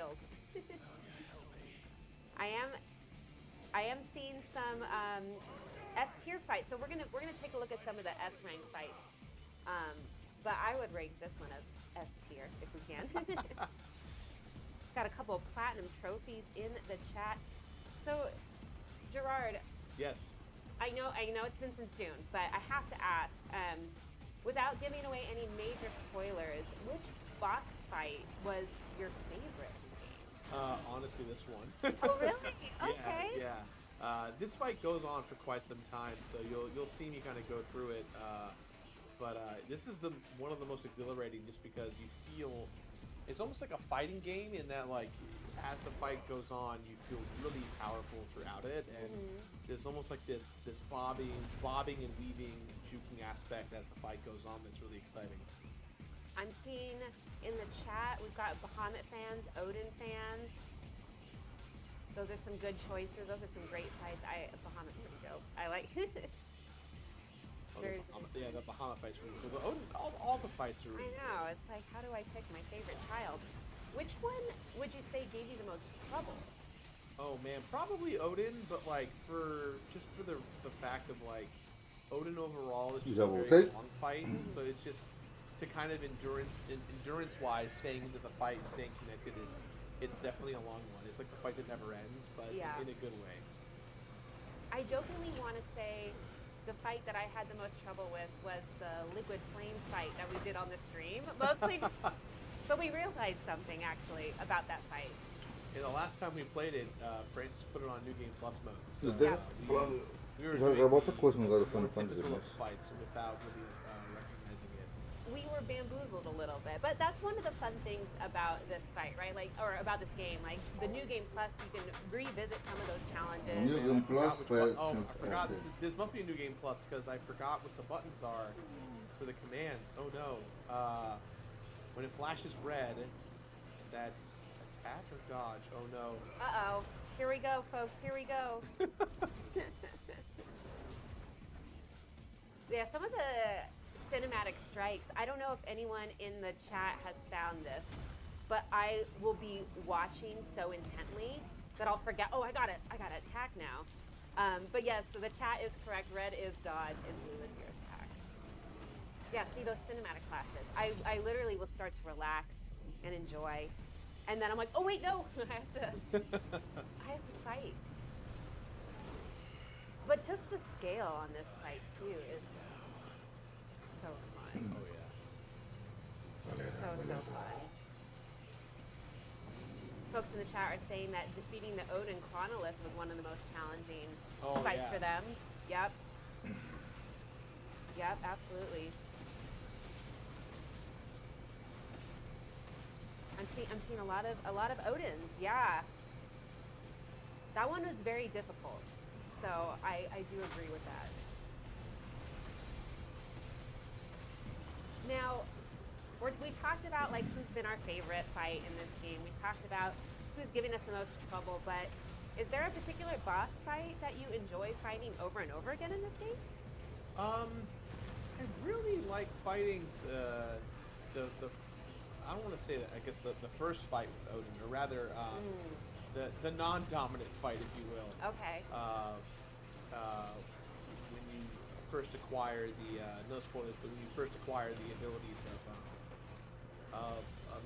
skills. I am seeing some S tier fights, so we're gonna take a look at some of the S rank fights. But I would rank this one as S tier if we can. Got a couple of platinum trophies in the chat. So, Gerard. Yes. I know it's been since June, but I have to ask, without giving away any major spoilers, which boss fight was your favorite? Honestly, this one. Oh, really? Okay. Yeah. This fight goes on for quite some time, so you'll see me kind of go through it. But this is one of the most exhilarating, just because you feel it's almost like a fighting game in that, like, as the fight goes on, you feel really powerful throughout it, and there's almost like this bobbing and weaving, juking aspect as the fight goes on that's really exciting. I'm seeing in the chat, we've got Bahamut fans, Odin fans. Those are some good choices. Those are some great fights. Bahamut's pretty dope. I like the Bahamut fights really cool. But Odin, all the fights are really I know. It's like, how do I pick my favorite child? Which one would you say gave you the most trouble? Oh man, probably Odin, but like for the fact of, like, Odin overall is just a very long fight, so it's just to kind of endurance-wise, staying into the fight and staying connected, it's definitely a long one. It's like the fight that never ends, but in a good way. I jokingly want to say the fight that I had the most trouble with was the liquid flame fight that we did on the stream, mostly. But we realized something, actually, about that fight. Yeah, the last time we played it, Francis put it on New Game Plus mode. So we were doing difficult fights without really recognizing it. We were bamboozled a little bit, but that's one of the fun things about this fight, right? Like, or about this game. Like, the New Game Plus, you can revisit some of those challenges. New Game Plus. I forgot. This must be a New Game Plus, because I forgot what the buttons are for the commands. Oh no. When it flashes red, that's attack or dodge? Oh no. Uh-oh. Here we go, folks. Here we go. Yeah, some of the cinematic strikes, I don't know if anyone in the chat has found this, but I will be watching so intently that I'll forget, oh, I got to attack now. But yes, so the chat is correct. Red is dodge and blue is your attack. Yeah, see those cinematic flashes. I literally will start to relax and enjoy. And then I'm like, oh wait, no, I have to fight. But just the scale on this fight too is so fun. Oh yeah. So fun. Folks in the chat are saying that defeating the Odin Chronolith was one of the most challenging fights for them. Yep. Yep, absolutely. I'm seeing a lot of Odins. Yeah. That one was very difficult. So I do agree with that. Now, we talked about, like, who's been our favorite fight in this game. We talked about who's giving us the most trouble, but is there a particular boss fight that you enjoy fighting over and over again in this game? I really like fighting the I don't want to say that, I guess the first fight with Odin, or rather the non-dominant fight, if you will. Okay. When you first acquire the no spoilers, but when you first acquire the abilities of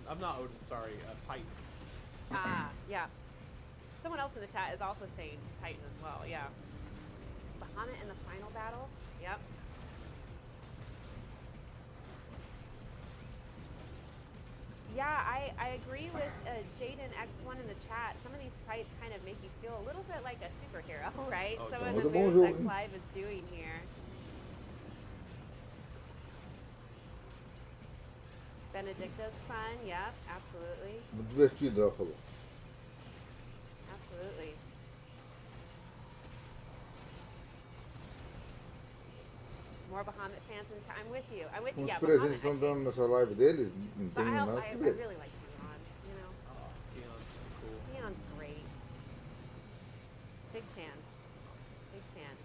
I'm not Odin, sorry, Titan. Yeah. Someone else in the chat is also saying Titan as well. Yeah. Bahamut in the final battle. Yep. Yeah, I agree with Jaden X1 in the chat. Some of these fights kind of make you feel a little bit like a superhero, right? Oh, some of the moves that Clive is doing here. Benedicta's fun, yep, absolutely. Absolutely. More Bahamut fans in the chat. I'm with you. Yeah, presentes estão dando nessa live deles, não but tem nada I a ver. really like Dion, you know. Oh, Dion's so cool. Dion's great. Big fan. Big fan.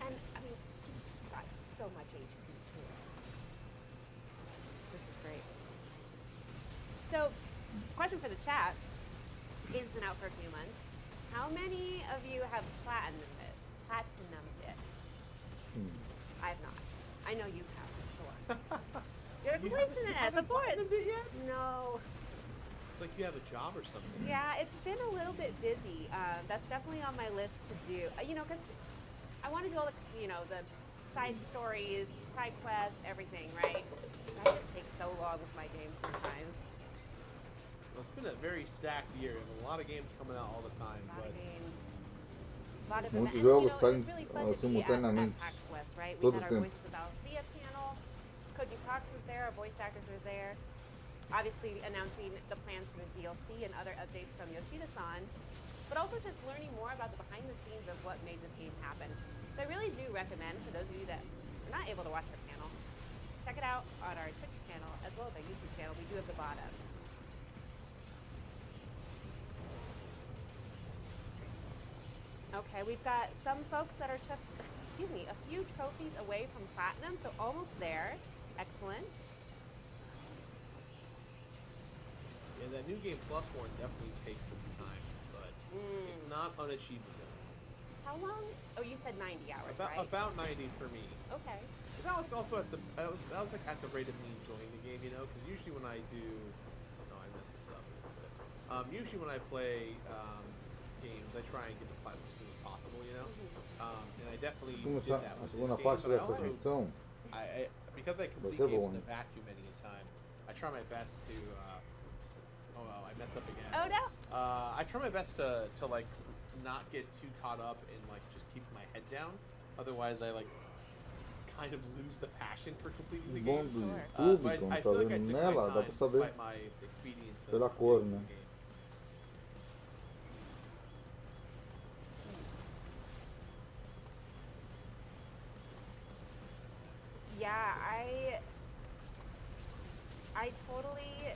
And, I mean, he's got so much HP too. question for the chat. The game's been out for a few months. How many of you have platinumed it? I have not. I know you have, for sure. You're a completionist, of course. Platinumed it yet? No. Like you have a job or something. Yeah, it's been a little bit busy. That's definitely on my list to do. Because I want to do all the, the side stories, side quests, everything, right? That just takes so long with my games sometimes. Well, it's been a very stacked year. A lot of games coming out all the time, A lot but of games. A lot of Muitos events. jogos It saem was really fun to be simultaneamente. at PAX West, right? We Todo had our tempo. Voices About Thea panel. Koji Fox was there. Our voice actors were there. Obviously announcing the plans for the DLC and other updates from Yoshida-san, but also just learning more about the behind the scenes of what made this game happen. So I really do recommend, for those of you that are not able to watch our panel, check it out on our Twitch channel as well as our YouTube channel. We do have the VOD up. Okay, we've got some folks that are just, a few trophies away from platinum, so almost there. Excellent. yeah, that new game plus one definitely takes some time, but it's not unachievable. How long? Oh, you said 90 hours, right? About 90 for me. Okay. But that was also that was like at the rate of me enjoying the game, because usually when I do, oh no, I messed this up. But, usually when I play games, I try and get the platinum as soon as possible, and I definitely did Começar that a with this segunda game. parte But I da also, transmissão. because I complete ser games bom, in a vacuum many a time, I try my best to. Oh well, I messed up again. Oh no. I try my best to like not get too caught up in like just keep my head down. Otherwise, I like kind of lose the passion for completing the Bom game. do Sure. So YouTube, quando I tá feel like I vendo took nela, my dá time pra saber despite my expedience pela of cor, completing né? the game. Yeah, I totally.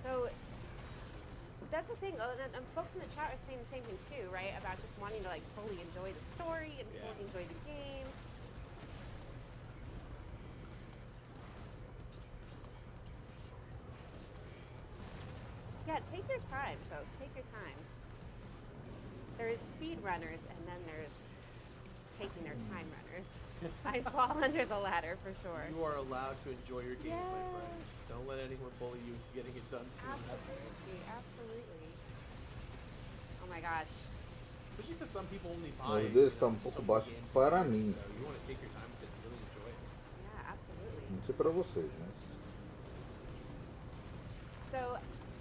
So that's the thing. And folks in the chat are saying the same thing too, right? About just wanting to like fully enjoy the story and Yeah. fully enjoy the game. Yeah, take your time, folks. Take your time. There's speed runners, and then there's taking their time runners. I fall under the latter for sure. You are allowed to enjoy your games, my friends. Yes. Don't let anyone bully you into getting it done soon. Absolutely, absolutely. Oh my gosh. Especially because some people only buy. Mas dele tá pouco some baixo games para a year, mim. So you want to take your time with it and really enjoy it. Yeah, absolutely. Não sei pra vocês, né? So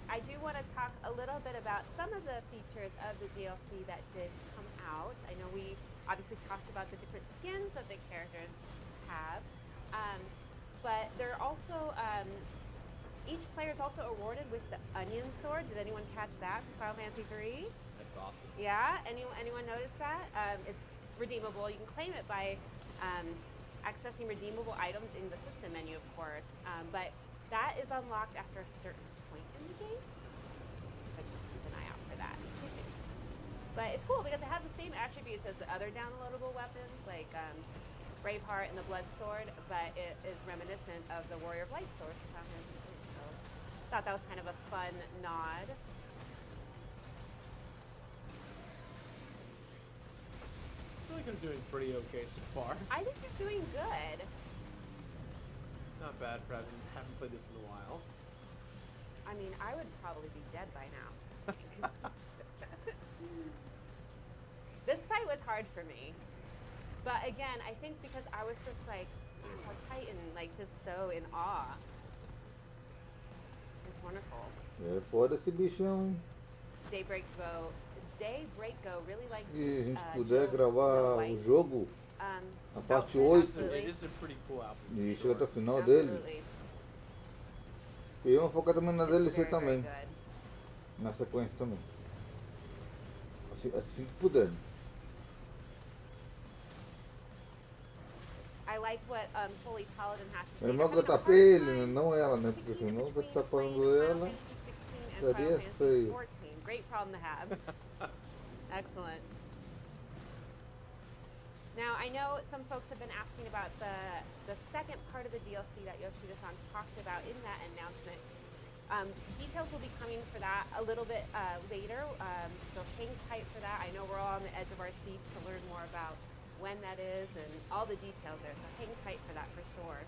I do want to talk a little bit about some of the features of the DLC that did come out. I know we obviously talked about the different skins that the characters have, but they're also each player is also awarded with the Onion Sword. Did anyone catch that from Final Fantasy III? That's awesome. Yeah, anyone notice that? It's redeemable. You can claim it by accessing redeemable items in the system menu, of course, but that is unlocked after a certain point in the game. But just keep an eye out for that. But it's cool because it has the same attributes as the other downloadable weapons, like Braveheart and the Blood Sword, but it is reminiscent of the Warrior of Light sword from Final Fantasy II. So thought that was kind of a fun nod. I feel like I'm doing pretty okay so far. I think you're doing good. Not bad for haven't played this in a while. I mean, I would probably be dead by now. This fight was hard for me. But again, I think because I was just like, a Titan, like just so in awe. It's wonderful. É foda esse bichão, hein? Daybreak Go really likes Se a gente puder Jill's Snow gravar o White. jogo, a parte 8, Absolutely. It is a pretty cool outfit. e for chega até o sure. final dele. Absolutely. E eu vou focar também na It's DLC very, também, very good. na sequência também. Assim que puder. I like what Holy Paladin has to say. Meu irmão They're que having a tá hard ele, time não ela, né? Porque picking senão vai between estar playing falando Final ela. Fantasy 16 and Seria Final Fantasy feio. 14. Great problem to have. Excellent. Now, I know some folks have been asking about the second part of the DLC that Yoshida-san talked about in that announcement. Details will be coming for that a little bit later, so hang tight for that. I know we're all on the edge of our seats to learn more about when that is and all the details there, so hang tight for that for sure.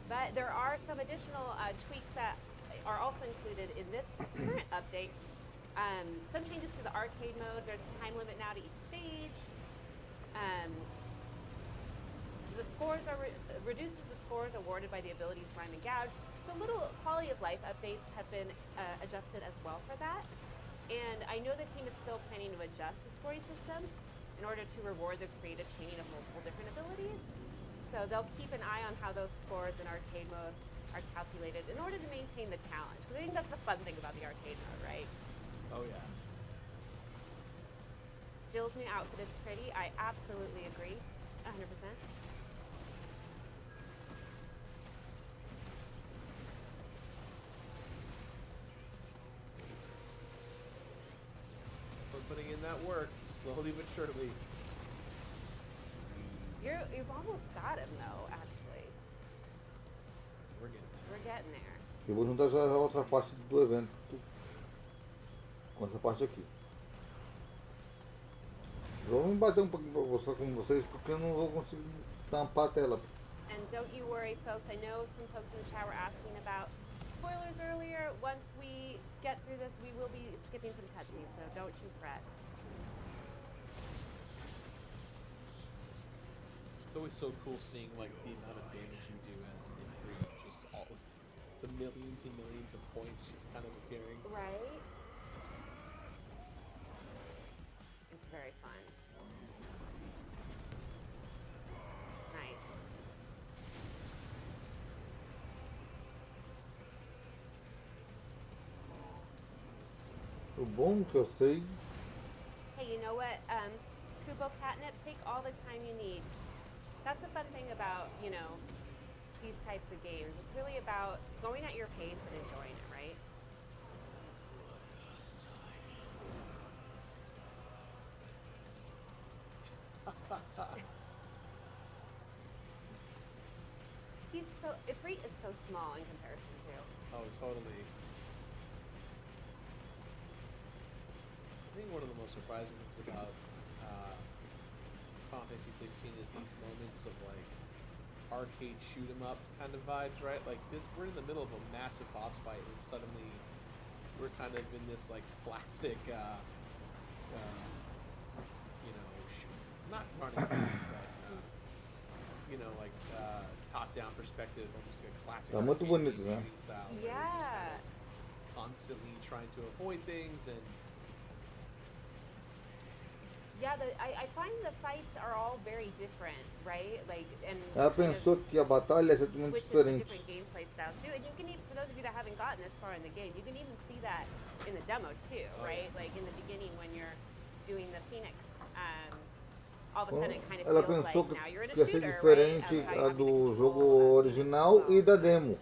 But there are some additional tweaks that are also included in this current update. Some changes to the arcade mode. There's a time limit now to each stage. The scores are reduces the scores awarded by the ability to rhyme and gouge. So little quality of life updates have been adjusted as well for that. And I know the team is still planning to adjust the scoring system in order to reward the creative chaining of multiple different abilities. So they'll keep an eye on how those scores in arcade mode are calculated in order to maintain the challenge. Because I think that's the fun thing about the arcade mode, right? Oh yeah. Jill's new outfit is pretty. I absolutely agree, 100%. We're putting in that work, slowly but surely. You've almost got him though, actually. We're getting there. Eu vou juntar já a outra parte do evento com essa parte aqui. Vamos bater um pouquinho com vocês porque eu não vou conseguir tampar a tela. And don't you worry, folks. I know some folks in the chat were asking about spoilers earlier. Once we get through this, we will be skipping some cutscenes, so don't you fret. It's always so cool seeing like the amount of damage you do as in free, just all the millions and millions of points just kind of appearing. Right? It's very fun. Nice. O bom que eu sei. Hey, you know what? Kubo Catnip, take all the time you need. That's the fun thing about, you know, these types of games. It's really about going at your pace and enjoying it, right? Ifrit is so small in comparison to. Oh, totally. I think one of the most surprising things about Final Fantasy 16 is these moments of like arcade shoot 'em up kind of vibes, right? Like this, we're in the middle of a massive boss fight, and suddenly we're kind of in this like classic, you know, not running, but you know, like top-down perspective, almost like a classic Tá muito bonito, shooting né? style. where you're just Yeah. kind of constantly trying to avoid things and. Yeah, I find the fights are all very different, right? Like, and Ela kind of pensou que a batalha ia ser muito switches to diferente. different gameplay styles too. And you can even, for those of you that haven't gotten this far in the game, you can even see that in the demo too, Oh, right? yeah. Like in the beginning when you're doing the Phoenix, all of a sudden it kind of Ela feels pensou like now you're in a que ia ser shooter, diferente right? How a you're having to do control jogo the original well. e da demo.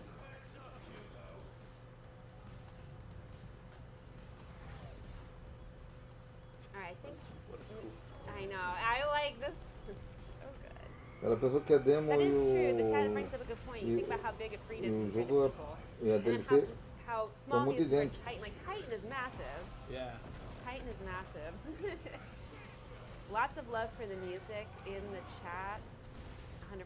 All right, I think What a cool. I know. I like this. So good. Ela pensou que a demo That e is true. The chat o, brings up a good point. e You think about how big Ifrit e is o compared to jogo people. e a And then DLC how small muito he is compared idênticos. to Titan. Like, Titan is massive. Yeah. Titan is massive. Lots of love for the music in the chat. 100%.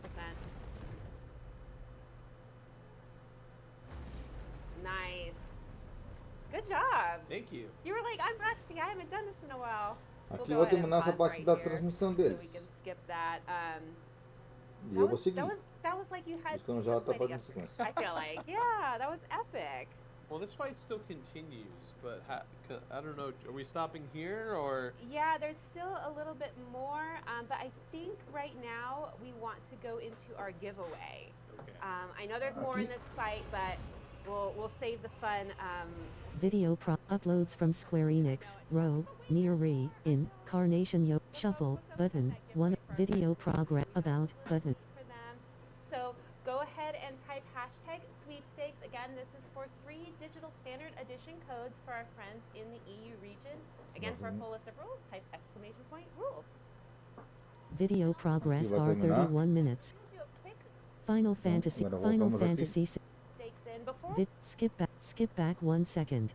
Nice. Good job. Thank you. You were like, I'm rusty. I haven't done this in a while. Aqui go vai ahead and terminar essa pause parte right da here transmissão so deles. we can skip that. E eu vou seguir. That was like you had Buscando já just outra played parte it da yesterday. sequência. I feel like, yeah, that was epic. Well, this fight still continues, but I don't know. Are we stopping here or? Yeah, there's still a little bit more, but I think right now we want to go into our giveaway. Okay. I know there's more in this fight, but we'll save the fun. Video uploads from Square Enix, Row, Near Re, In, Carnation Yo, Shuffle, Button, 1, Video Progress, About, Button. For them. So go ahead and type hashtag sweepstakes. Again, this is for 3 digital standard edition codes for our friends in the EU region. Again, for a full list of rules, type !rules. Video progress Aqui vai are terminar. 31 minutes. Do a quick Final Fantasy, agora Final voltamos aqui. Fantasy stakes in. in before Skip back 1 second.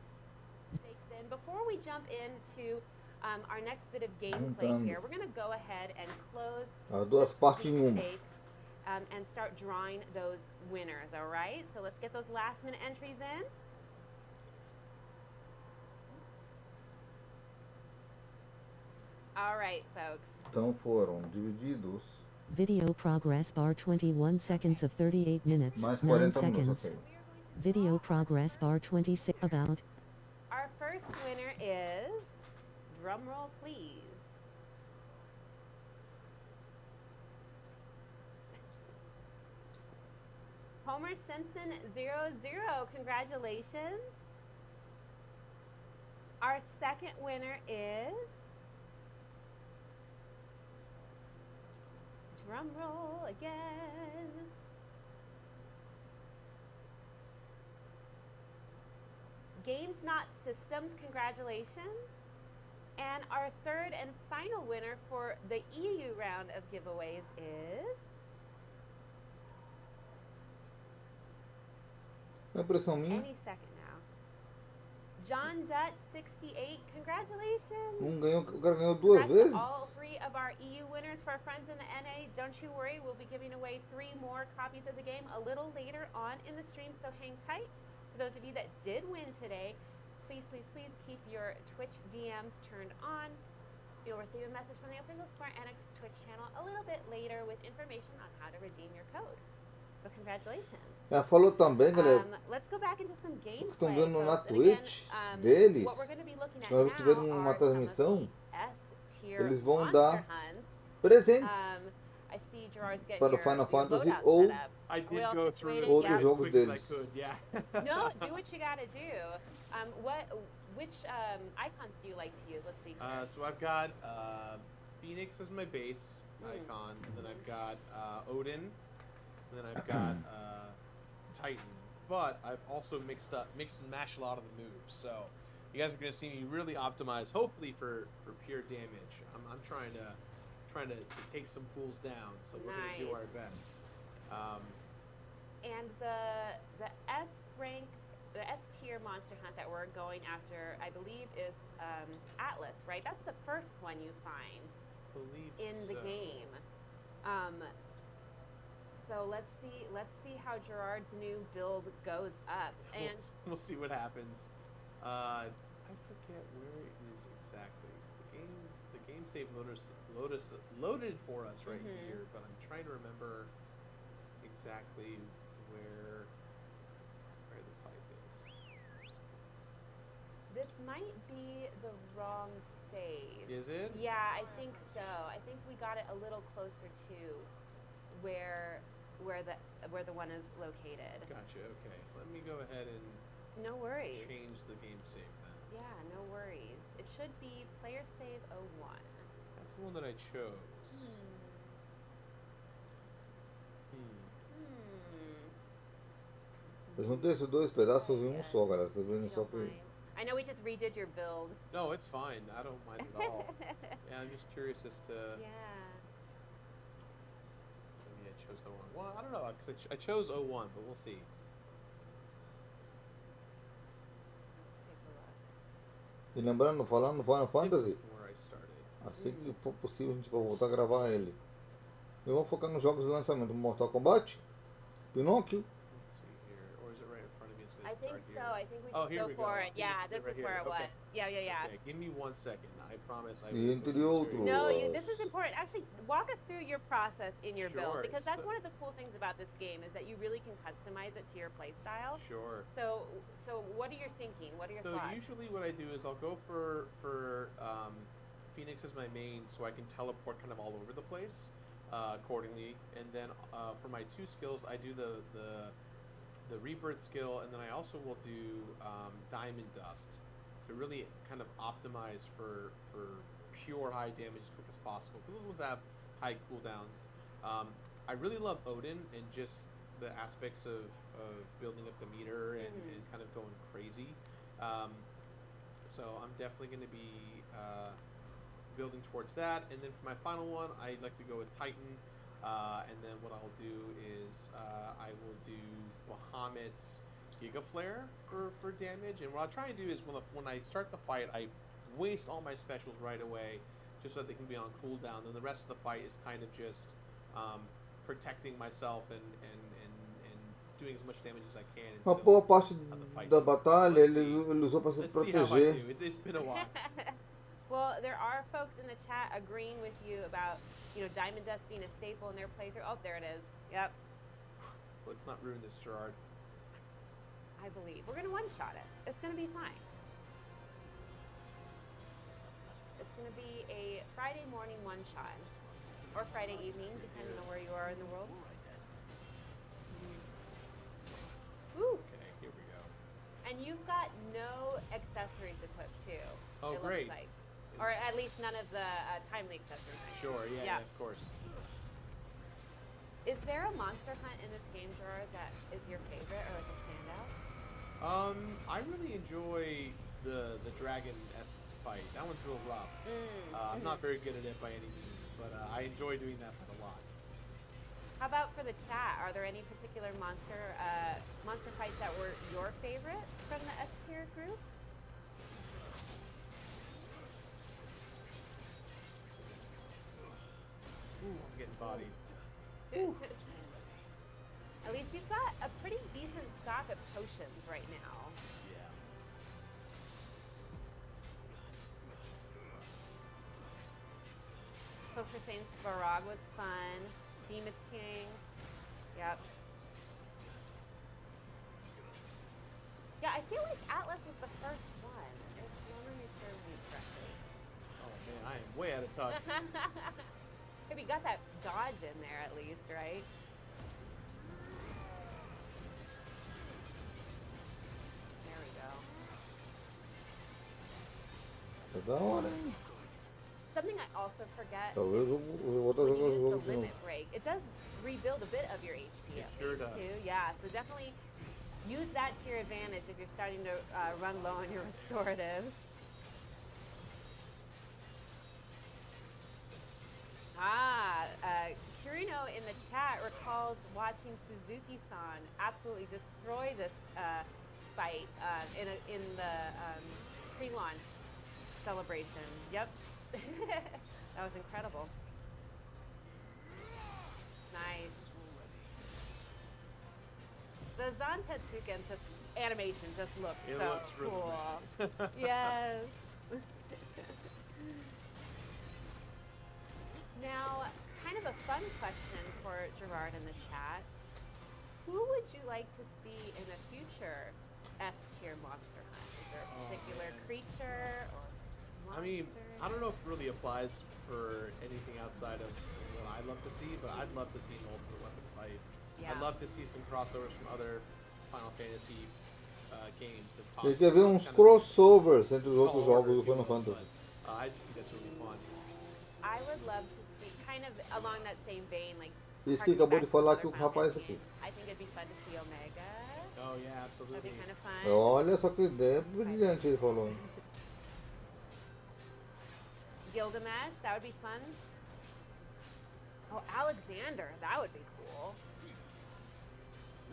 stakes in. Before we jump into our next bit of gameplay Juntando. here, we're going to go ahead and close As duas the partes em uma. sweepstakes and start drawing those winners, all right? So let's get those last minute entries in. All right, folks. Então foram divididos Video progress bar 21 seconds of 38 minutes, mais 9 40 seconds. minutos, ok. Video progress bar 26 about. Our first winner is, drum roll please. Homer Simpson 00, congratulations. Our second winner is, drum roll again. Games Not Systems, congratulations. And our third and final winner for the EU round of giveaways is, É impressão minha. any second now, John Dutt 68, congratulations. O cara ganhou duas Congrats to vezes. all three of our EU winners. For our friends in the NA, don't you worry, we'll be giving away 3 more copies of the game a little later on in the stream, so hang tight. For those of you that did win today, please, please, please keep your Twitch DMs turned on. You'll receive a message from the official Square Enix Twitch channel a little bit later with information on how to redeem your code. But congratulations. Ela falou também, galera, Let's go back into some gameplay. estão vendo na folks. And again, Twitch deles, what we're going to be looking at na hora now que tiver uma are some of transmissão, the S-tier eles vão monster dar hunts. presentes I see Gerard's getting para o your Final Fantasy loadout ou set up. I Are we did all go through situated? it outros Yeah. as jogos quick as I deles. could, yeah. No, do what you got to do. Which icons do you like to use? Let's see. So I've got Phoenix as my base icon, and then I've got Odin, and then I've got Titan. But I've also mixed and matched a lot of the moves. So you guys are going to see me really optimize, hopefully for pure damage. I'm trying to take some fools down. So we're going to do Nice. our best. And the S rank, the S tier monster hunt that we're going after, I believe, is Atlas, right? That's the first one you find Believe in the so. game. So let's see how Gerard's new build goes up. And We'll see what happens. I forget where it is exactly. The game save loaded for us right here, but I'm trying to remember exactly where the fight is. this might be the wrong save. Is it? Yeah, I think so. I think we got it a little closer to where the one is located. Gotcha. Okay. Let me go ahead and No worries. change the game save then. Yeah, no worries. It should be player save 01. That's the one that I chose. Eu juntei esses dois pedaços em um só, galera. Vocês verem só que. I know we just redid your build. No, it's fine. I don't mind at all. Yeah, I'm just curious as to. Yeah. Maybe I chose the wrong one. I don't know, because I chose 01, but we'll see. Let's take a look. E lembrando, falando no Final Fantasy, Different from where I started. assim que for possível a gente vai voltar a gravar ele. E vamos focar nos jogos de lançamento. Mortal Kombat, Pinóquio, Let's see here. Or is it right in front of me? It's going I to think start so. here. I think we Oh, should here go we for go. it. Yeah, this Right is where here. it was. Okay. Yeah. Okay, give me 1 second. I promise I E will. entre go through outros. this No, very this is important. Actually, walk us through your process in your build, Sure, because that's so- one of the cool things about this game is that you really can customize it to your play style. Sure. So what are you thinking? What are your So thoughts? usually what I do is I'll go for Phoenix as my main, so I can teleport kind of all over the place accordingly. And then for my 2 skills, I do the rebirth skill, and then I also will do diamond dust to really kind of optimize for pure high damage as quick as possible, because those ones have high cooldowns. I really love Odin and just the aspects of building up the meter and kind of going crazy. So I'm definitely going to be building towards that. And then for my final one, I'd like to go with Titan. And then what I'll do is I will do Bahamut's Giga Flare for damage, and what I'll try and do is when I start the fight, I waste all my specials right away, just so that they can be on cooldown. Then the rest of the fight is kind of just protecting myself and doing as much damage as I can Uma boa until parte the fight da starts. batalha Let's ele usou para se Let's see how I proteger. do. It's been a while. Well, there are folks in the chat agreeing with you about, Diamond Dust being a staple in their playthrough. Oh, there it is. Yep, Let's not ruin this, Gerard. I believe. We're going to one-shot it. It's going to be fine. It's going to be a Friday morning one-shot. Or Friday evening, depending on where you are in the world. Woo! Okay, here we go. And you've got no accessories equipped, too. Oh, it great. Looks like. Or at least none of the timely accessories. Sure, yeah, of course. Is there a monster hunt in this game, Gerard, that is your favorite or like a standout? I really enjoy the dragon-esque fight. That one's real rough. I'm not very good at it by any means, but I enjoy doing that fight a lot. How about for the chat? Are there any particular monster fights that were your favorites from the S tier group? Ooh, I'm getting bodied. At least you've got a pretty decent stock of potions right now. Yeah. Folks are saying Svarog was fun. Behemoth King. Yep. Yeah, I feel like Atlas was the first one, if memory serves me correctly. Oh man, I am way out of touch. Maybe got that dodge in there at least, right? There we go. É da hora, hein? Something I also forget Talvez eu vou estar when you jogando o use jogo the de novo. limit break, it does rebuild a bit of your HP It up sure too. does. Yeah, so definitely use that to your advantage if you're starting to run low on your restoratives. Kirino in the chat recalls watching Suzuki-san absolutely destroy this fight in the pre-launch celebration. Yep. That was incredible. Nice. The Zantetsuken animation just looks It so looks really cool. good. Yes. Now, kind of a fun question for Gerard in the chat. Who would you like to see in a future S-tier monster hunt? Is there a particular creature or monster? I mean, I don't know if it really applies for anything outside of what I'd love to see, but I'd love to see an ultimate weapon fight. Yeah. I'd love to see some crossovers from other Final Fantasy games if Ele possible. quer ver uns It's kind of- crossovers entre os it's outros all jogos do order, Final if you will, Fantasy. but, I just think that's really fun. I would love to see, kind of along that same vein, like. Isso que harking acabou back de to falar other aqui o Final rapaz Fantasy aqui. games. I think it'd be fun to see Omega. Oh yeah, That'd absolutely. be kind of fun. Olha só que ideia brilhante ele falou. Hein? Gilgamesh, that would be fun. Oh, Alexander, that would be cool.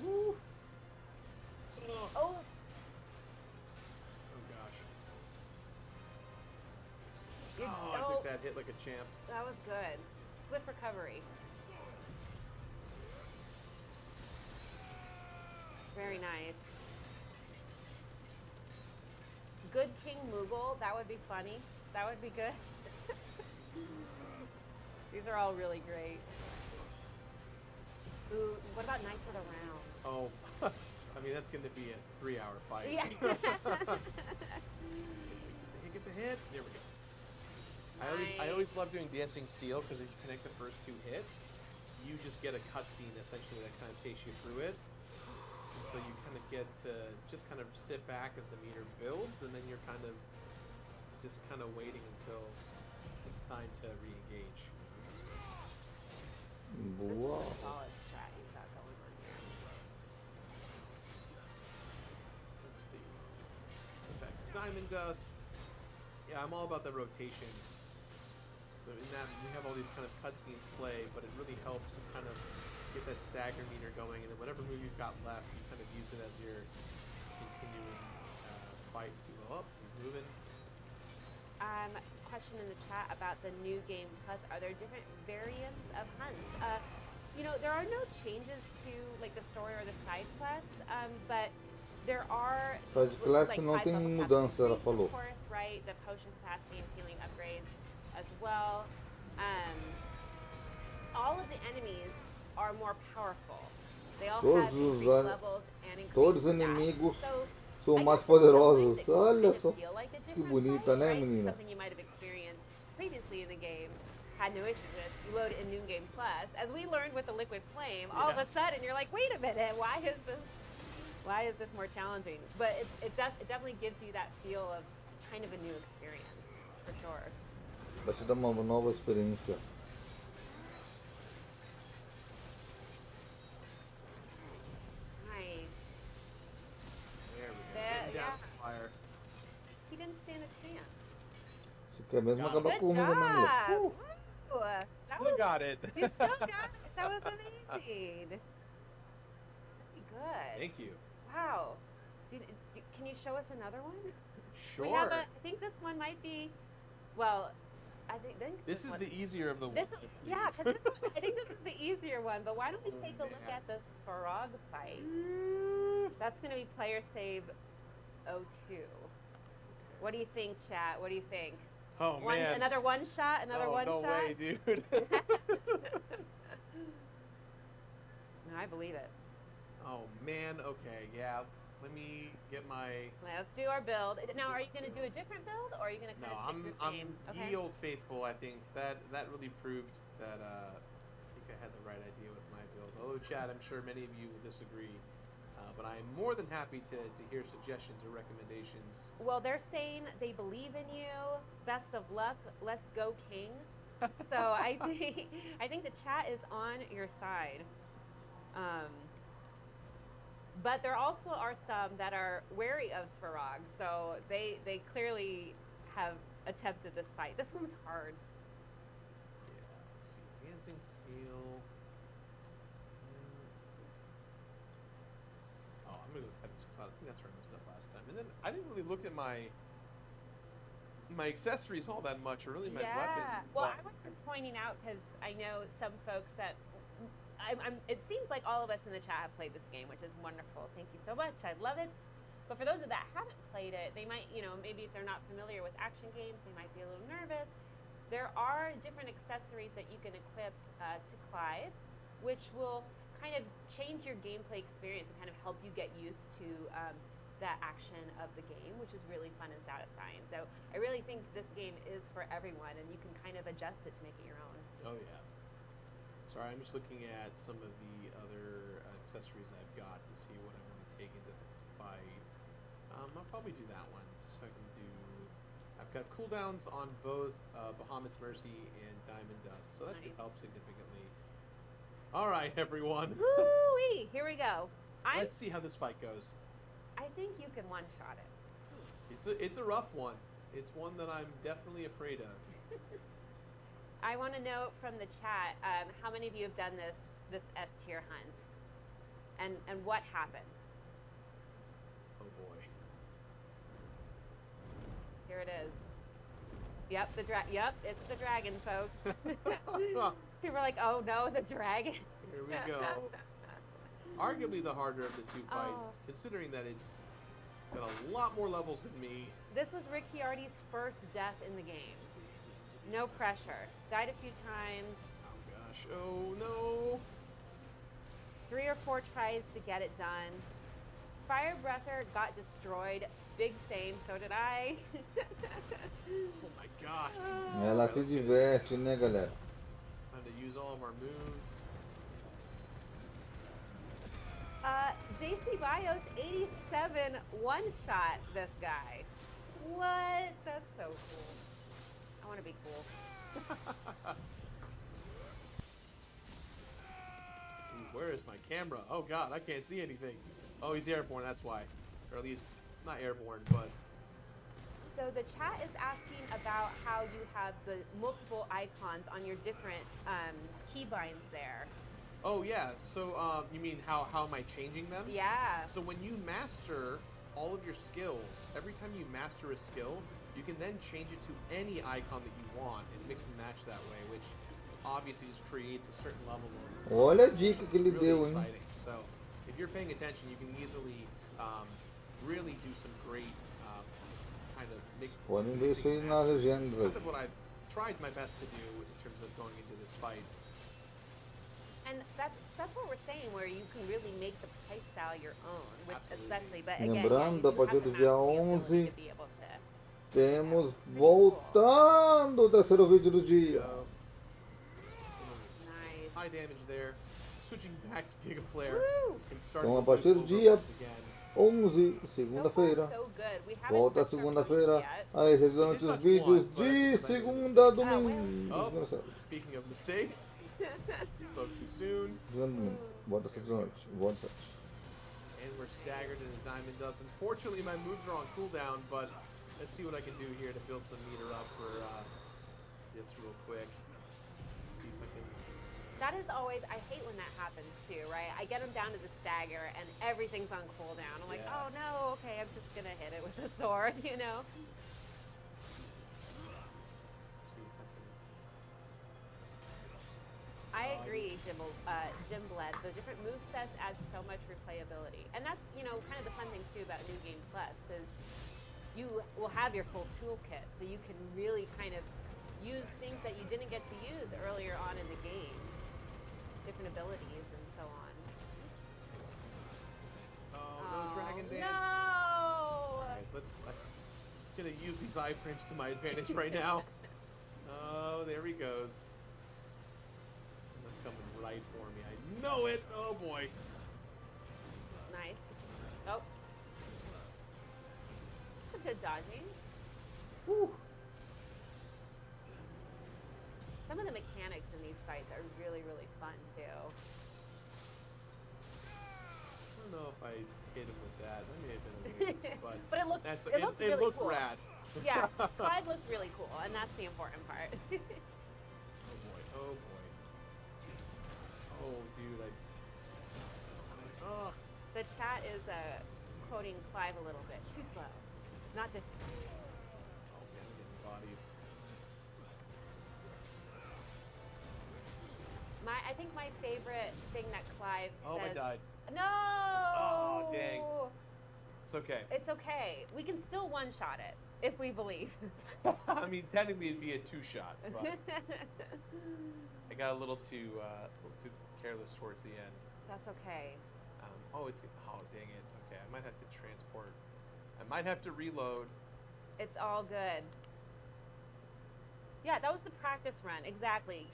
Woo. Oh, Oh, gosh. you- Oh, I took that hit like a champ. that was good. Swift recovery. Very nice. Good King Moogle, that would be funny. That would be good. These are all really great. Ooh, what about Knights of the Round? Oh, I mean that's going to be a 3-hour fight. Yeah. Get the hit. There we go. I always love doing Dancing Steel because if you connect the first 2 hits, you just get a cutscene essentially that kind of takes you through it. And so you kind of get to just kind of sit back as the meter builds, and then you're kind of just kind of waiting until it's time to re-engage. This is Boa. a solid strat you've got going on here. Let's see. Back to Diamond Dust. Yeah, I'm all about the rotation. So in that, we have all these kind of cutscenes play, but it really helps just kind of get that stagger meter going, and then whatever move you've got left, you kind of use it as your continuing fight. Oh, he's moving. Question in the chat about the new game plus. Are there different variants of hunts? There are no changes to like the story or the side quests, but there are Side class like não tem 5 level mudança, ela capacity, falou. of course, right? The potion capacity and healing upgrades as well. All of the enemies are more powerful. They all have increased levels and increased Todos os stats. inimigos So são I mais guess in some ways poderosos. it can Olha kind of só feel like a que different bonita, fight, né, right? menina? Something you might have experienced previously in the game, had no issues with. You load in New Game Plus. As we learned with the Liquid Flame, all of a sudden you're like, wait a minute, why is this more challenging? But it definitely gives you that feel of kind of a new experience, for sure. Vai te dar uma nova experiência. Nice. There we go. There, Getting down yeah. the fire. He didn't stand a chance. Se quer mesmo Got acabar Good comigo, né, mulher? job. Woo. That Still was, got it. you still got it. That was amazing. Pretty good. Thank you. Wow. Can you show us another one? Sure. We have I think this one might be, well, I think This is one- the easier of the this ones. is, yeah, because I think this is the easier one. But why don't we take a look man. at the Svarog fight? That's going to be player save 02. What do you think, chat? What do you think? Oh man. Another one shot. Another one no shot. way, dude. No, I believe it. Oh man. Okay. Yeah. Let me get my. Let's do our build. Now, are you going to do a different build, or are you going to No, kind of stick I'm the same? Okay. ye old faithful. I think that really proved that I think I had the right idea with my build. Although, Chad, I'm sure many of you will disagree, but I am more than happy to hear suggestions or recommendations. Well, they're saying they believe in you. Best of luck. Let's go, King. So I think the chat is on your side. But there also are some that are wary of Svarog, so they clearly have attempted this fight. This one's hard. Yeah, let's see. Dancing Steel. Oh, I'm gonna go with Heaven's Cloud. I think that's where I messed up last time. And then I didn't really look at my accessories all that much, or really my weapon. Well, I was just pointing out because I know some folks that it seems like all of us in the chat have played this game, which is wonderful. Thank you so much. I love it. But for those that haven't played it, they might, maybe if they're not familiar with action games, they might be a little nervous. There are different accessories that you can equip to Clive, which will kind of change your gameplay experience and kind of help you get used to that action of the game, which is really fun and satisfying. So I really think this game is for everyone, and you can kind of adjust it to make it your own. Oh yeah. Sorry, I'm just looking at some of the other accessories I've got to see what I want to take into the fight. I'll probably do that one. So I can do. I've got cooldowns on both Bahamut's Mercy and Diamond Dust, so that should help significantly. All right, everyone. Woo-wee! Here we go. Let's see how this fight goes. I think you can one-shot it. It's a rough one. It's one that I'm definitely afraid of. I want to know from the chat how many of you have done this F tier hunt, and what happened. Oh boy. Here it is. Yep, it's the dragon, folks. People are like, oh no, the dragon. Here we go. Arguably the harder of the two fights, Oh. considering that it's got a lot more levels than me. This was Rick Chiardi's first death in the game. No pressure. Died a few times. Oh gosh. Oh no. 3 or 4 tries to get it done. Fire Breather got destroyed. Big same, so did I. Oh my gosh. Ela se diverte, né, galera? Time to use all of our moves. JC Bios 87 one-shot this guy. What? That's so cool. I want to be cool. Ooh, where is my camera? Oh god, I can't see anything. Oh, he's airborne, that's why. Or at least, not airborne, but... So the chat is asking about how you have the multiple icons on your different keybinds there. Oh yeah, so you mean how am I changing them? Yeah. So when you master all of your skills, every time you master a skill, you can then change it to any icon that you want and mix and match that way, which obviously just creates a certain level of Olha a dica que ele really deu, hein? exciting. So if you're paying attention, you can easily really do some great kind of Podem ver isso mixing aí and na mastering. legenda, It's kind velho. of what I've tried my best to do in terms of going into this fight. And that's what we're saying, where you can really make the play style your own, which Absolutely. especially. But again, Lembrando, you a partir have to do dia master the ability 11, to be able to. Temos That's pretty cool. voltando o terceiro vídeo do dia. So, Nice. high damage there. Switching back to Giga Flare Woo! and starting Então, a to partir loop do over dia once again. 11, So segunda-feira. far, so good. We haven't Volta touched our segunda-feira. potions yet. Aí, vocês durante os vídeos de segunda a domingo. Oh, Desgraçado. speaking of mistakes, spoke too soon, Segunda a domingo. Volta 7 da noite. Volta 7. and we're staggered in a diamond dust. Unfortunately, my moves are on cooldown, but let's see what I can do here to build some meter up for this real quick. See if I can. That is always, I hate when that happens too, right? I get them down to the stagger and everything's on cooldown. I'm like, Yeah. oh no, okay, I'm just gonna hit it with a sword, you know? See if I can. I agree, Jim Bled. The different movesets add so much replayability. And that's, you know, kind of the fun thing too about New Game Plus, because you will have your full toolkit, so you can really kind of use things that you didn't get to use earlier on in the game. Different abilities and so on. Oh, no dragon dance. No! Alright, I'm gonna use these iframes to my advantage right now. Oh, there he goes. That's coming right for me. I know it. Oh boy. Nice. Oh. That's a good dodging. Whew. Some of the mechanics in these fights are really, really fun too. I don't know if I hit him with that. That may have been a weird, but But it looked, that's it looked really looked cool. rad. Yeah, Clive looks really cool, and that's the important part. Oh boy. Oh boy. Oh dude, oh. The chat is quoting Clive a little bit. Too slow. Not this. Oh man, I'm getting bodied. I think my favorite thing that Clive Oh, says. I died. No. Oh, dang. It's okay. It's okay. We can still one-shot it if we believe. I mean, technically it'd be a two-shot, but I got a little too careless towards the end. That's okay. Oh dang it. Okay, I might have to transport. I might have to reload. It's all good. Yeah, that was the practice run. Exactly.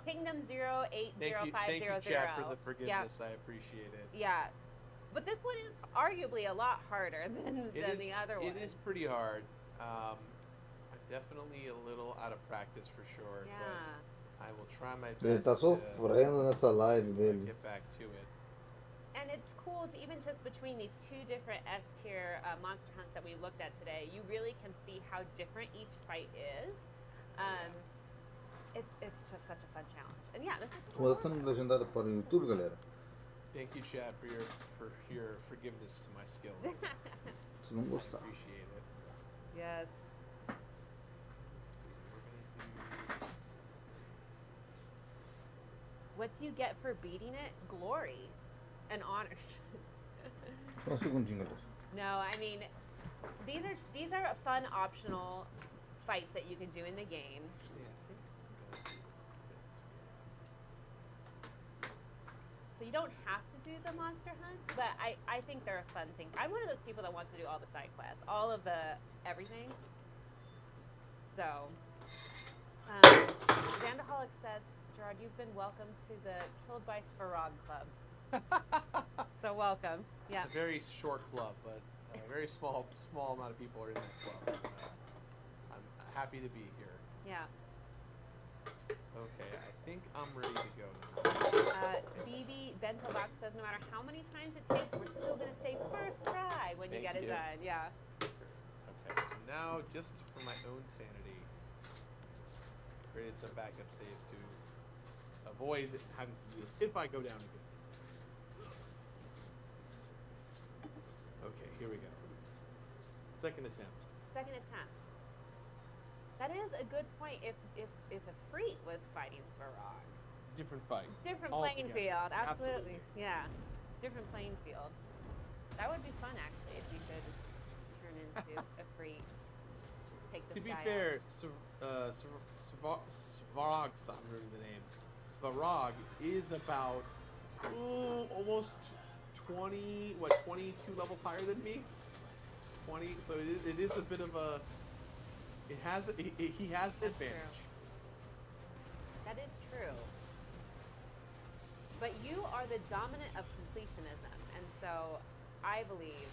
Kingdom 080500. Thank you, chat, for the forgiveness. I appreciate it. Yeah. But this one is arguably a lot harder than the other one. It is pretty hard. I'm definitely a little out of practice for sure. Yeah. But I will try my best Ele tá sofrendo nessa live dele. get back to it. And it's cool to even just between these two different S tier monster hunts that we looked at today, you really can see how different each fight is. It's just such a fun challenge. And yeah, this is just a lot of Voltando fun. legendado para o YouTube, galera. Thank you, Chad, for your forgiveness to my skill. Se não gostar. Appreciate it. Yes. Let's see. We're gonna do. What do you get for beating it? Glory and honor. Só segundinho, galera. No, I mean, these are fun optional fights that you can do in the game. Actually, I think I'm gonna do this. So you don't have to do the monster hunts, but I think they're a fun thing. I'm one of those people that wants to do all the side quests, all of the everything. So, Vandaholic says, Gerard, you've been welcome to the Killed by Svarog Club. So welcome. Yeah. It's a very short club, but a very small amount of people are in that club. I'm happy to be here. Yeah. Okay, I think I'm ready to go now. BB Bento Box says, no matter how many times it takes, we're still going to say first try when you Thank get it you. done. Yeah. Okay, so now just for my own sanity, created some backup saves to avoid having to do this if I go down again. Okay, here we go. Second attempt. Second attempt. That is a good point. If a freak was fighting Svarog. Different fight. Different All playing together. field. Absolutely. Absolutely. Yeah. Different playing field. That would be fun, actually, if you could turn into a freak. Take this To be guy fair, out. Svarog, I'm ruining the name. Svarog is about almost 22 levels higher than me. 20. So it is a bit of a. He has an That's advantage. true. That is true. But you are the dominant of completionism, and so I believe.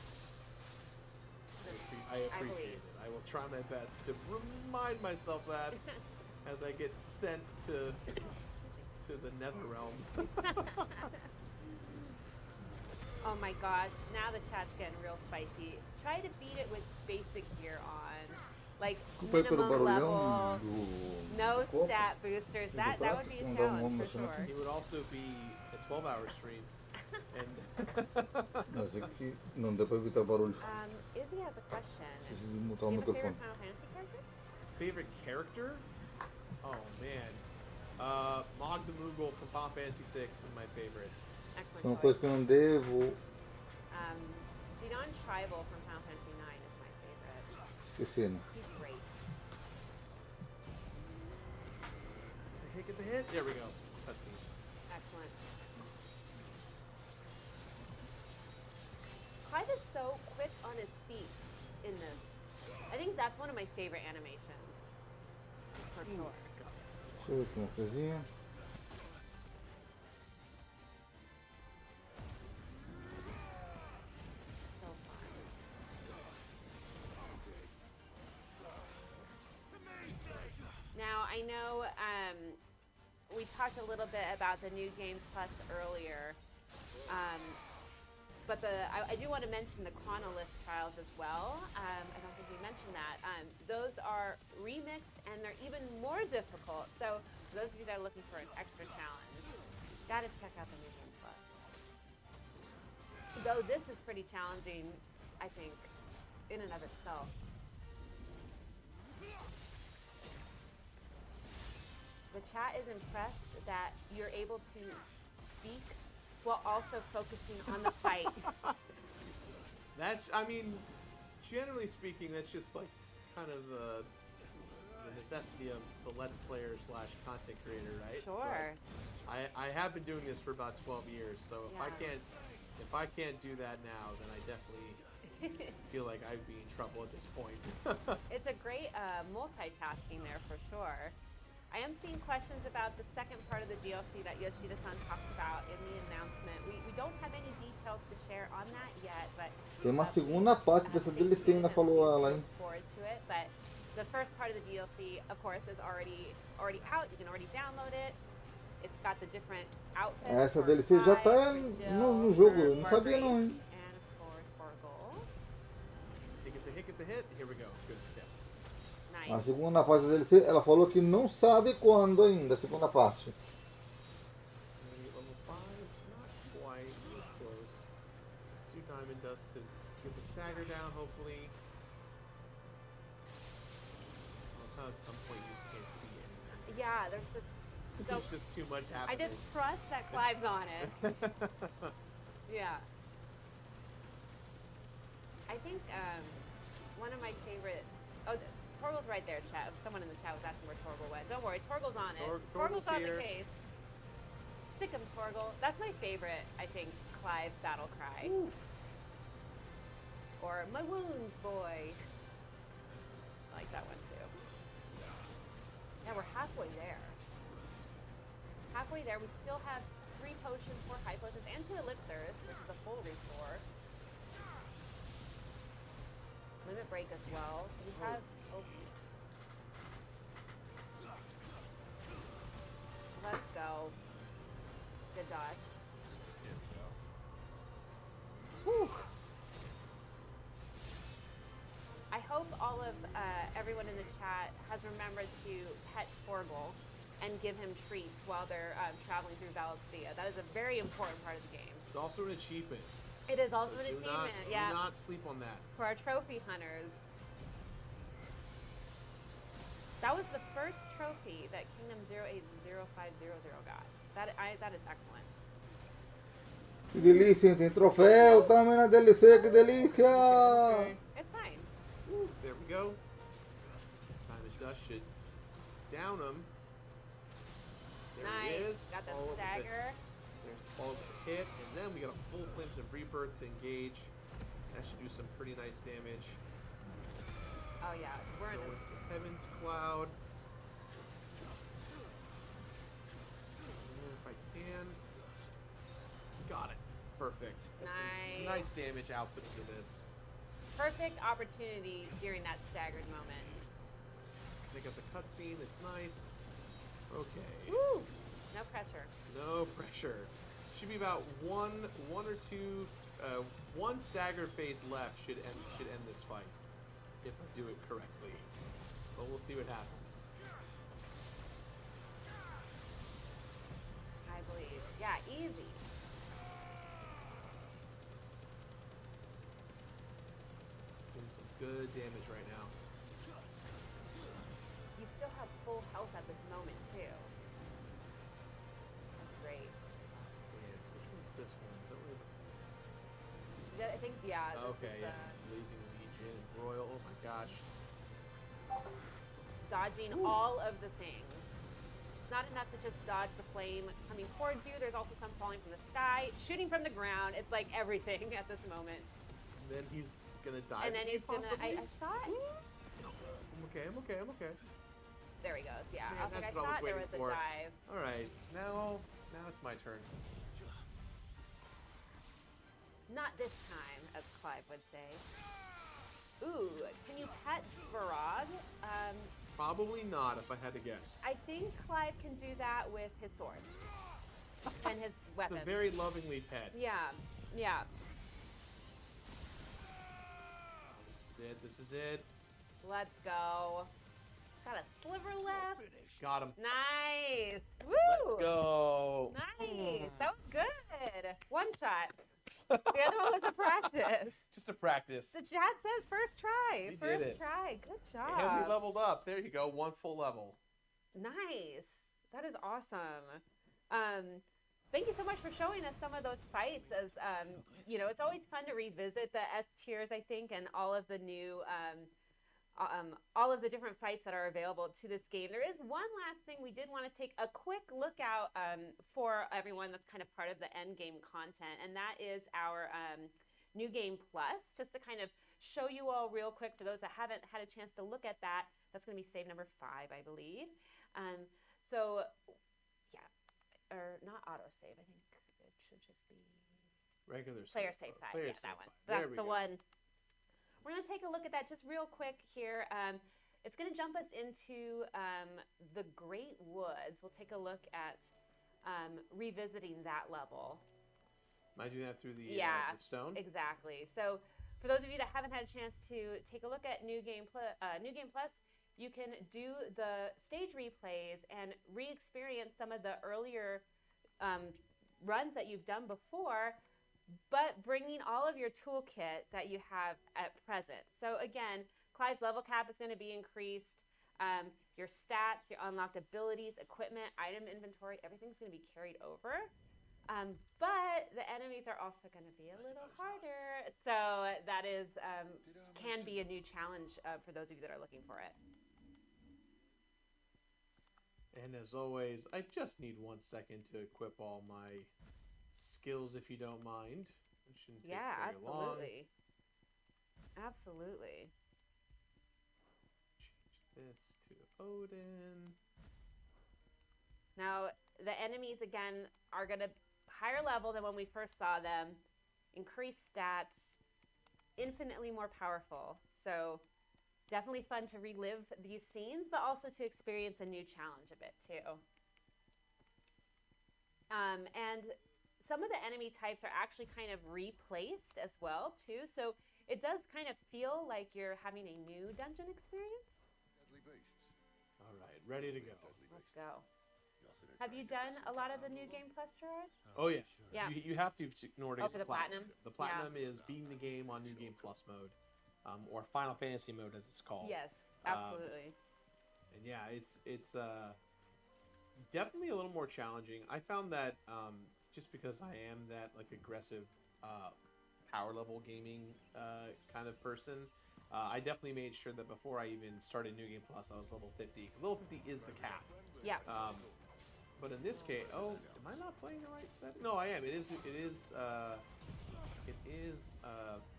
I appreciate it. I will try my best to remind myself that as I get sent to the nether realm. Oh my gosh, now the chat's getting real spicy. Try to beat it with basic gear on. Like Desculpa aí pelo minimum barulhão level, do no copo. stat boosters. That would be a Vamos dar uma challenge for moção sure. aqui. It would also be a 12-hour stream. And Mas aqui não dá para evitar barulho. Izzy has a question. Preciso de mutar Do o you have a microfone. favorite Final Fantasy character? favorite character? Oh man. Mog the Moogle from Final Fantasy VI is my favorite. Excellent É uma choice. coisa que eu não devo. Xenon Tribal from Final Fantasy IX is my favorite. Esqueci, né? He's great. Get the hit. There we go. Cutscene. Excellent. Clive is so quick on his feet in this. I think that's one of my favorite animations. For sure. Deixa eu ver aqui uma coisinha. So fun. Now, I know we talked a little bit about the new Game Plus earlier, but I do want to mention the Chronolith trials as well. I don't think we mentioned that. Those are remixed and they're even more difficult. So for those of you that are looking for an extra challenge, gotta check out the new Game Plus. Though this is pretty challenging, I think, in and of itself. The chat is impressed that you're able to speak while also focusing on the fight. That's, I mean, generally speaking, that's just like kind of the necessity of the Let's Player / content creator, right? Sure. But I have been doing this for about 12 years, so if Yeah. I can't do that now, then I definitely feel like I'd be in trouble at this point. It's a great multitasking there for sure. I am seeing questions about the second part of the DLC that Yoshida-san talked about in the announcement. We don't have any details to share on that yet, but Tem uma segunda parte dessa DLC, ainda falou ela, hein? look forward to it. But the first part of the DLC, of course, is already out. You can already download it. It's got the different outfits. Essa for DLC já Clive, tá for Jill, no jogo, for eu não sabia não, hein? Marguerite, and of course for Gold. Get the hit. Here we go. Good. Yeah. Nice. A segunda parte da DLC, ela falou que não sabe quando ainda, a segunda parte. Level 5, not quite, we're close. Let's do Diamond Dust to get the stagger down, hopefully. At some point you just can't see anything. Yeah, there's just so There's just too much I happening. just trust that Clive's on it. Yeah. I think one of my favorite. Oh, Torgal's right there, chat. Someone in the chat was asking where Torgal went. Don't worry, Torgal's on it. Torgal's on here. the case. Stick 'em, Torgal. That's my favorite, I think, Clive battle cry. Ooh. Or my wounds, boy. I like that one too. Yeah, we're halfway there. Halfway there. We still have 3 potions, 4 high potions, and 2 elixirs, which is a full restore. Limit break as well. So we have. Oh. Let's go. Good dodge. Whew. I hope all of everyone in the chat has remembered to pet Torgal and give him treats while they're traveling through Valencia. That is a very important part of the game. It's also an achievement. It is also So an do achievement. not, Yeah. do not sleep on that. For our trophy hunters. That was the first trophy that Kingdom 080500 got. That is excellent. Que delícia, tem troféu também na DLC, que delícia! Okay. It's fine. Woo, there we go. Time of dust should down him. There he Nice. is. Got the All of stagger. There's the follow the hit, and then we got a full Flames of Rebirth to engage. That should do some pretty nice damage. Oh yeah, we're in Go a into Heaven's Cloud. And if I can. Got it. Perfect. Nice. Nice damage output for this. perfect opportunity during that staggered moment. They got the cutscene. It's nice. Okay. Woo! No pressure. No pressure. Should be about one or two, one staggered phase left should end this fight, if I do it correctly. But we'll see what happens. I believe. Yeah, easy. Doing some good damage right now. You still have full health at this moment too. That's great. Last Dance. Which one's this one? Is that one? Yeah, I think yeah. This Okay, is, yeah. Blazing Legion and Royal. Oh my gosh. dodging all of the things. It's not enough to just dodge the flame coming towards you. There's also some falling from the sky, shooting from the ground. It's like everything at this moment. And then he's gonna die. And then he's gonna. I thought. I'm okay. I'm okay. I'm okay. There he goes. Yeah. Yeah, I was like, I that's what I was thought there waiting was for. a dive. All right. Now it's my turn. Not this time, as Clive would say. Ooh, can you pet Svarog? Probably not, if I had to guess. I think Clive can do that with his sword and his It's weapon. a very lovingly pet. Yeah, yeah. This is it. This is it. Let's go. He's got a sliver left. Got him. Nice. Woo! Let's go. Nice. That was good. One shot. The other one was a practice. Just a practice. The chat says first try. We First did it. try. Good job. And we leveled up. There you go. One full level. Nice. That is awesome. Thank you so much for showing us some of those fights. As you know, it's always fun to revisit the S tiers, I think, and all of the new, all of the different fights that are available to this game. There is one last thing we did want to take a quick look out for everyone that's kind of part of the end game content, and that is our New Game Plus, just to kind of show you all real quick for those that haven't had a chance to look at that. That's going to be save number 5, I believe. So, yeah, or not autosave. I think it should just be Regular player save save 5. Player Yeah, save that one. 5. There That's we the go. one. We're going to take a look at that just real quick here. It's going to jump us into the Great Woods. We'll take a look at revisiting that level. Am I doing that through the stone? Exactly. So for those of you that haven't had a chance to take a look at New Game Plus, you can do the stage replays and re-experience some of the earlier runs that you've done before, but bringing all of your toolkit that you have at present. So again, Clive's level cap is going to be increased. Your stats, your unlocked abilities, equipment, item inventory, everything's going to be carried over. But the enemies are also going to be a little harder. So that is can be a new challenge for those of you that are looking for it. And as always, I just need 1 second to equip all my skills, if you don't mind. It shouldn't take very long. Absolutely. Absolutely. Change this to Odin. Now, the enemies, again, are going to higher level than when we first saw them, increased stats, infinitely more powerful. So definitely fun to relive these scenes, but also to experience a new challenge a bit too. And some of the enemy types are actually kind of replaced as well too. So it does kind of feel like you're having a new dungeon experience. All right, ready to go. Let's go. Have you done a lot of the new game plus, Gerard? Oh yeah, Yeah. You have to in order to Oh, get for the platinum? The platinum is beating the game on New Game Plus mode, or Final Fantasy mode as it's called. Yes, absolutely. And yeah, it's definitely a little more challenging. I found that just because I am that like aggressive power level gaming kind of person, I definitely made sure that before I even started New Game Plus, I was level 50. 'Cause level 50 is the cap. Yeah. But in this case, am I not playing the right set? No, I am. It is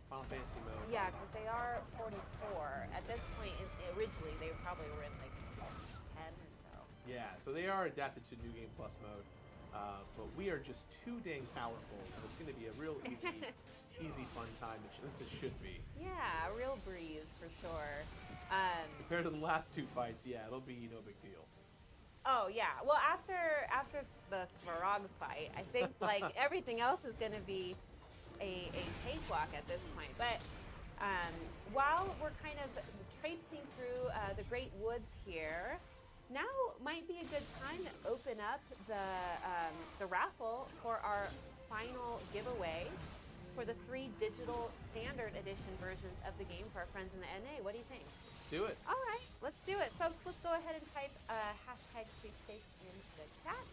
Final Fantasy mode. Yeah, because they are 44. At this point, originally, they probably were in like 10 or so. Yeah, so they are adapted to New Game Plus mode. But we are just too dang powerful, so it's going to be a real easy fun time. At least it should be. Yeah, a real breeze for sure. Compared to the last two fights, yeah, it'll be no big deal. Oh yeah. Well, after the Svarog fight, I think like everything else is going to be a cakewalk at this point. But while we're kind of traipsing through the Great Woods here, now might be a good time to open up the raffle for our final giveaway for the 3 digital standard edition versions of the game for our friends in the NA. What do you think? Let's do it. All right, let's do it. Folks, let's go ahead and type hashtag sweepstakes into the chat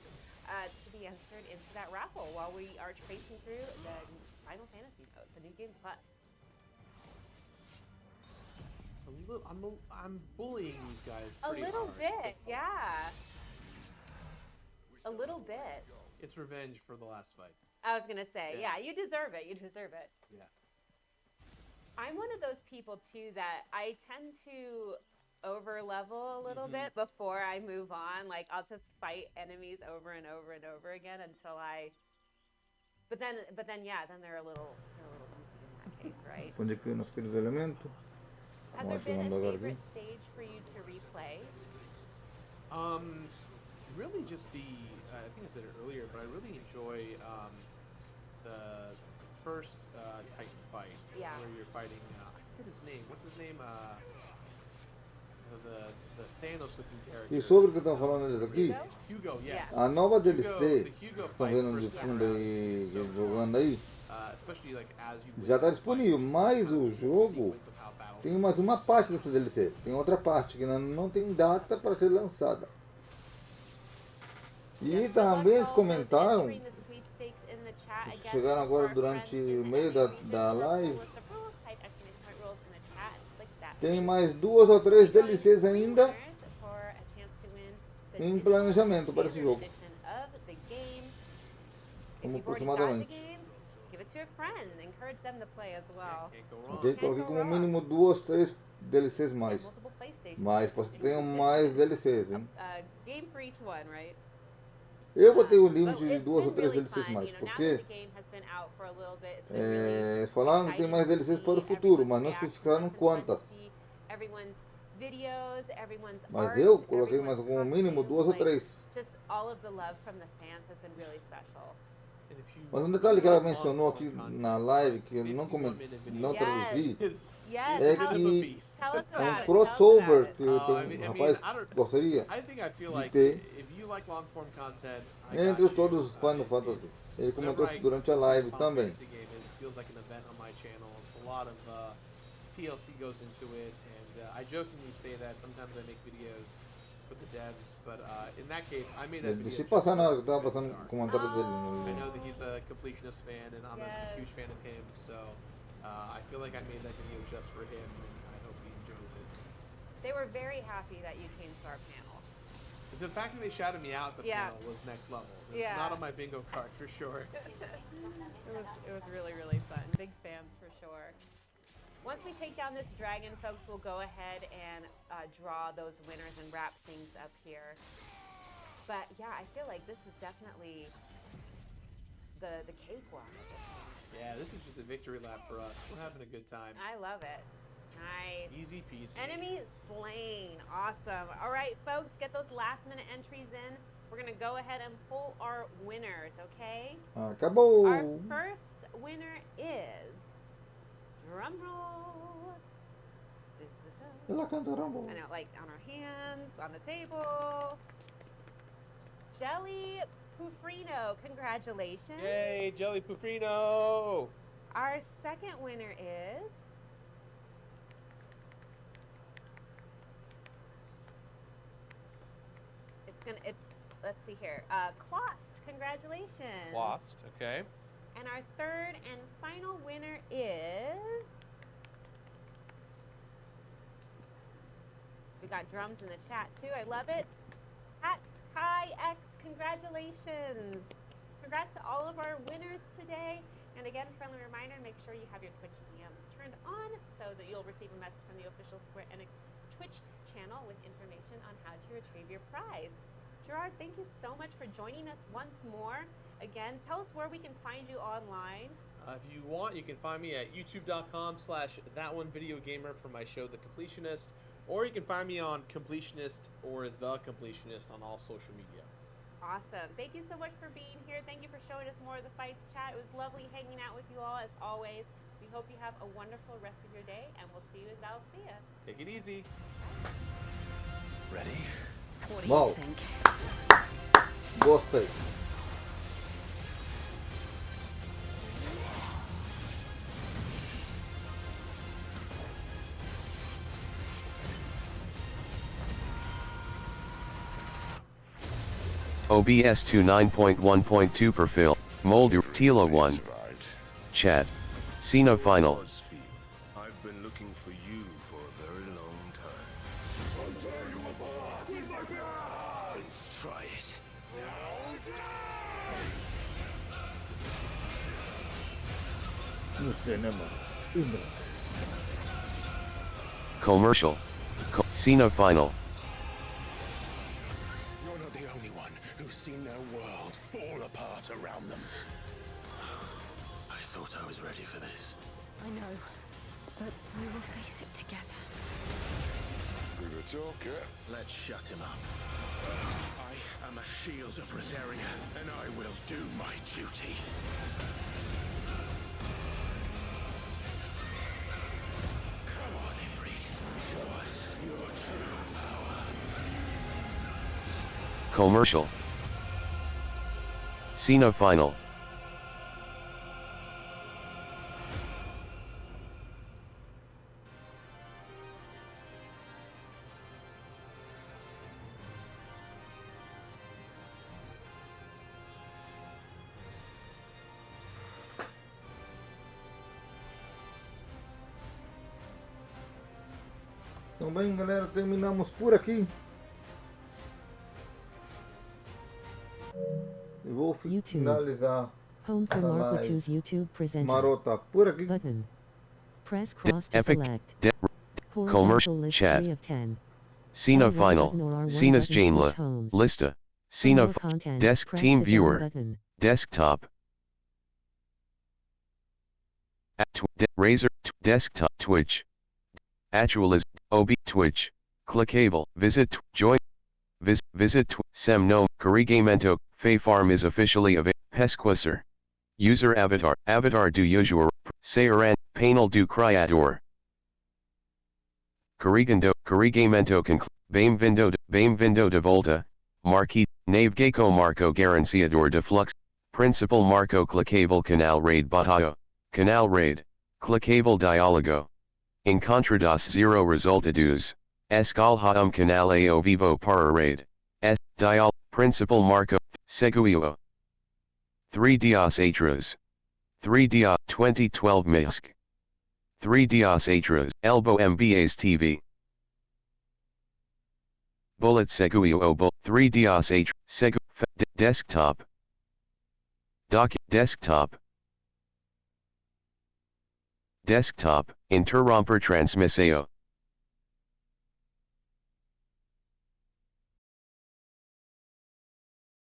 to be entered into that raffle while we are tracing through the Final Fantasy mode, the New Game Plus. It's a little, I'm bullying these guys A pretty little hard. bit, yeah. A little bit. It's revenge for the last fight. I was going to say, Yeah. yeah, you deserve it. You deserve it. Yeah. I'm one of those people, too, that I tend to over-level a little bit before I move on. Like, I'll just fight enemies over and over and over again until I... But then, yeah, then they're a little easy in that case, right? Onde aqui nosso querido elemento. Has there been a favorite stage for you to replay? Really just the, I think I said it earlier, but I really enjoy the first Titan fight. Yeah. Where you're fighting, I forget his name. What's his name? The Thanos looking character. E sobre o que estão falando eles aqui, Hugo, yes. a nova DLC, The que Hugo estão fight vendo de versus fundo Kratos aí, is so jogando aí, especially like as you já está win, disponível, just mas the o jogo sequence of how battle tem mais uma parte dessa DLC. Tem outra parte que ainda não tem data para ser lançada. E também eles comentaram, os que chegaram agora durante o meio da live, tem mais 2 ou 3 DLCs ainda em planejamento para esse jogo. Como aproximadamente. Ok? Coloquei como mínimo 2, 3 DLCs mais. Mas pode ser que tenham mais DLCs, hein? Game for each one, right? Eu botei o limite de 2 ou 3 DLCs mais, porque falaram que tem mais DLCs para o futuro, mas não especificaram quantas. Mas eu coloquei mais como mínimo 2 ou 3. Mas um detalhe que ela mencionou aqui na live, que eu não traduzi, é que é um crossover que o rapaz gostaria de ter entre todos os Final Fantasy. Ele comentou isso durante a live também. TLC goes into it, and I jokingly say that sometimes I make videos for the devs, but in that case, I made that video. Deixa eu passar na hora que eu tava passando o comentário dele. I know that he's a Completionist fan, and I'm a huge fan of him, so I feel like I made that video just for him, and I hope he enjoys it. They were very happy that you came to our panel. The fact that they shouted me out at the panel was next level. It's not on my bingo card for sure. It was really, really fun. Big fans for sure. Once we take down this dragon, folks, we'll go ahead and draw those winners and wrap things up here. But yeah, I feel like this is definitely the cakewalk. Yeah, this is just a victory lap for us. We're having a good time. I love it. Nice. Easy peasy. Enemy slain. Awesome. All right, folks, get those last minute entries in. We're going to go ahead and pull our winners, okay? Acabou! Our first winner is... Drum roll. Ela canta Rumble. I know, like on our hands, on the table. Jelly Pufrino, congratulations. Yay, Jelly Pufrino. Our second winner is let's see here. Clost, congratulations. Clost, okay. And our third and final winner is, we got drums in the chat too, I love it. At Kai X, congratulations. Congrats to all of our winners today. And again, friendly reminder, make sure you have your Twitch DMs turned on so that you'll receive a message from the official Square Enix Twitch channel with information on how to retrieve your prize. Gerard, thank you so much for joining us once more. Again, tell us where we can find you online. If you want, you can find me at youtube.com/thatonevideogamer for my show, The Completionist, or you can find me on Completionist or The Completionist on all social media. Awesome. Thank you so much for being here. Thank you for showing us more of the fights chat. It was lovely hanging out with you all as always. We hope you have a wonderful rest of your day, and we'll see you in Valencia. Take it easy. Ready? What do you think? Gostei. OBS 29.1.2 perfil, Molder, Tila 1. Chad. Cena final. I've been looking for you for a very long time. I'll tear you apart with my hands! Try it. No cinema. Commercial. Cena final. You're not the only one who's seen their world fall apart around them. I thought I was ready for this. I know, but we will face it together. It's okay. Let's shut him up. I am a shield of Rosaria, and I will do my duty. Come on, Ifrit. Show us your true power. Commercial. Cena final. Então bem, galera, terminamos por aqui. Eu vou finalizar Home for essa Marquitu's live YouTube presenter. marota por aqui. Button. Press cross to Epic. select. Horizontal Commercial list chat. 3 of 10. Cena On one final. button or R1 Cena's button, Janela. switch homes. Lista. For Cena more content, Desk press Team the down Viewer. button. Desktop. Razer. Desktop. Twitch. Actualiz. OB. Twitch. Clickable. Visit. Join. Visit. Semno. Corrigamento. Fay Farm is officially available. Pesquisser. User avatar. Avatar do usual. Sayaran. Panel do criador. Corrigamento Bem-vindo de volta. Marquis. Navegaco Marco Garanciador de Flux. Principal Marco Clickable Canal Raid Bataio. Canal Raid. Clickable Dialogo. Encontrados zero resultados. Escalha Canal ao vivo para Raid. Dial. Principal Marco. Seguio. 3 dias atrás. 3 dias 2012 Misk. 3 dias atrás. Elbow MBA's TV. Bullet Seguio Obo. 3 dias atrás. Desktop. Desktop. Desktop. Interromper transmisseo.